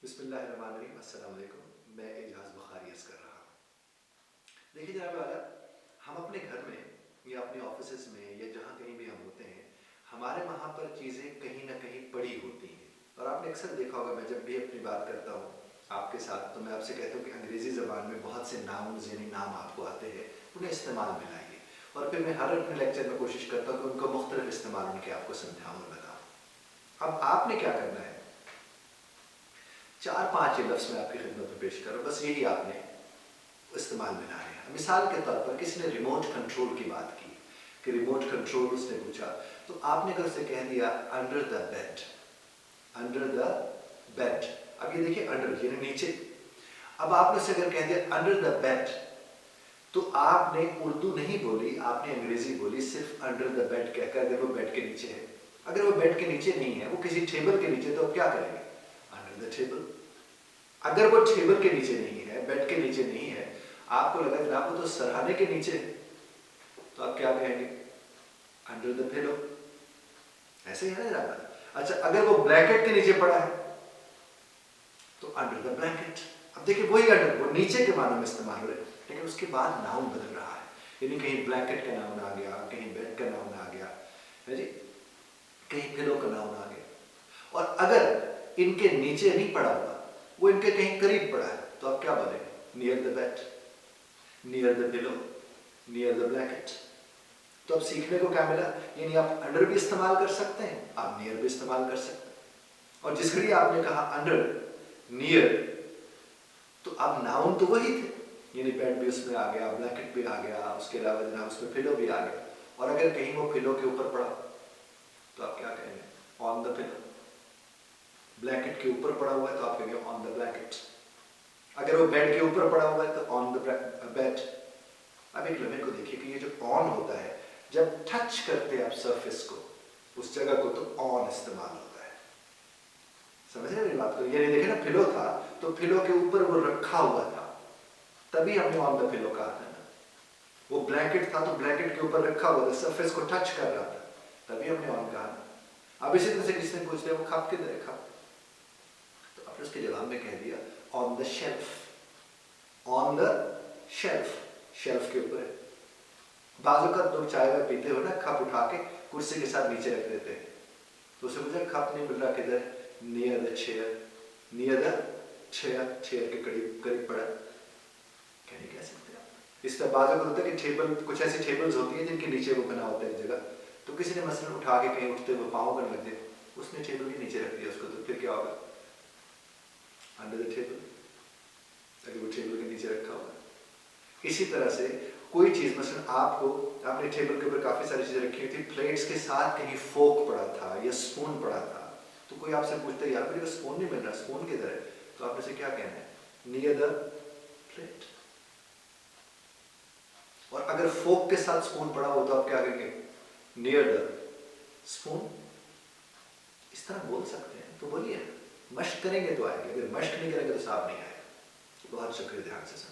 बिस्मिल्लाहिर्रहमानिर्रहीम, अस्सलाम वालेकुम। मैं एजाज बुखारी अर्ज़ कर रहा हूँ। देखिए जनाब वाला, हम अपने घर में या अपने ऑफिस में या जहाँ कहीं भी हम होते हैं, हमारे वहाँ पर चीज़ें कहीं ना कहीं पड़ी होती हैं। और आपने अक्सर देखा होगा, मैं जब भी अपनी बात करता हूँ आपके साथ तो मैं आपसे कहता हूँ कि अंग्रेज़ी ज़बान में बहुत से नाउन्स यानी नाम आपको आते हैं, उन्हें इस्तेमाल में लाइए। और फिर मैं हर अपने लेक्चर में कोशिश करता हूँ कि उनको मुख्तलिफ इस्तेमाल उनके आपको समझाऊँ और बताऊँ। अब आपने क्या करना है, 4-5 ये लफ्ज़ मैं आपकी खिदमत में पेश करूँ, बस यही आपने इस्तेमाल में लाने हैं। मिसाल के तौर पर किसी ने रिमोट कंट्रोल की बात की कि रिमोट कंट्रोल उसने पूछा, तो आपने अगर उसे कह दिया under the bed, under the bed. अब ये देखिए अंडर यानी नीचे। अब आपने उसे अगर कह दिया अंडर द बेड, तो आपने उर्दू नहीं बोली, आपने अंग्रेजी बोली सिर्फ अंडर द बेड कहकर। अगर वो बेड के नीचे है, अगर वो बेड के नीचे नहीं है, वो किसी टेबल के नीचे, तो आप क्या करेंगे? Under the table. अगर वो टेबल के नीचे नहीं है, बेड के नीचे नहीं है, आपको लगा जनाब वो तो सरहाने के नीचे है, तो आप क्या कहेंगे? Under the pillow. ऐसे ही है ना जनाब। अच्छा, अगर वो ब्लैंकेट के नीचे पड़ा है तो अंडर द ब्लैंकेट। अब देखिए वही अंडर, वो नीचे के मानों में इस्तेमाल हो रहे हैं, लेकिन उसके बाद नाउन बदल रहा है। यानी कहीं ब्लैंकेट का नाउन आ गया, कहीं बेड का नाउन आ गया है जी, कहीं पिलो का नाउन आ गया। और अगर इनके नीचे नहीं पड़ा हुआ, वो इनके कहीं करीब पड़ा है, तो आप क्या बोलेंगे? Near the bed, near the pillow, near the blanket. तो अब सीखने को क्या मिला? यानी आप अंडर भी इस्तेमाल कर सकते हैं, आप नियर भी इस्तेमाल कर सकते हैं। और जिस घड़ी आपने कहा अंडर, नियर, तो अब नाउन तो वही थे, यानी बेड भी उसमें आ गया, ब्लैंकेट भी आ गया, उसके अलावा जनाब उसमें पिलो भी आ गया। और अगर कहीं वो पिलो के ऊपर पड़ा, तो आप क्या कहेंगे? On the pillow. ब्लैंकेट के ऊपर पड़ा हुआ है तो आप कहेंगे ऑन द ब्लैंकेट। अगर वो बेड के ऊपर पड़ा हुआ है तो ऑन द बेड। अब एक लम्हे को देखिए कि ये जो ऑन होता है, जब टच करते हैं आप सरफेस को, उस जगह को, तो ऑन इस्तेमाल होता है। समझ रहे मेरी बात को? ये देखे ना, पिलो था तो पिलो के ऊपर वो रखा हुआ था, तभी हमने ऑन द पिलो कहा था ना। वो ब्लैंकेट था तो ब्लैंकेट के ऊपर रखा हुआ था, सरफेस को टच कर रहा था, तभी हमने ऑन कहा ना। अब इसी तरह से किसी ने पूछ लिया वो कप किधर है, कप, तो आपने उसके जवाब में कह दिया on the shelf. On the shelf, shelf के ऊपर है। बाजू का लोग चाय वाय पीते हो ना, कप उठा के कुर्सी के साथ नीचे रख देते हैं, तो उसे मुझे कप नहीं मिल रहा, किधर? Near the chair, near the chair, chair के करीब करीब पड़ा। क्या नहीं कह सकते आप? इस तरह बाजू का होता है कि टेबल, कुछ ऐसी टेबल्स होती है जिनके नीचे वो बना होता है जगह, तो किसी ने मसलन उठा के कहीं उठते हुए पाँव पर रख दिया, उसने टेबल के नीचे रख दिया उसको, तो फिर क्या होगा? अंडर द टेबल, अगर वो टेबल के नीचे रखा हुआ। इसी तरह से कोई चीज़, मसलन आपने टेबल के ऊपर काफ़ी सारी चीज़ें रखी हुई थी, प्लेट्स के साथ कहीं फोक पड़ा था या स्पून पड़ा था, तो कोई आपसे पूछता है यार मुझे स्पून नहीं मिल रहा, स्पून किधर है? तो आपने से क्या कहना है? Near the plate. और अगर फोक के साथ स्पून पड़ा हो तो आप क्या कहेंगे? Near the spoon. इस तरह बोल सकते हैं, तो बोलिए, मश्क करेंगे तो आएंगे, अगर मश्क नहीं करेंगे तो साफ नहीं आएगा। बहुत शुक्रिया ध्यान से सुन।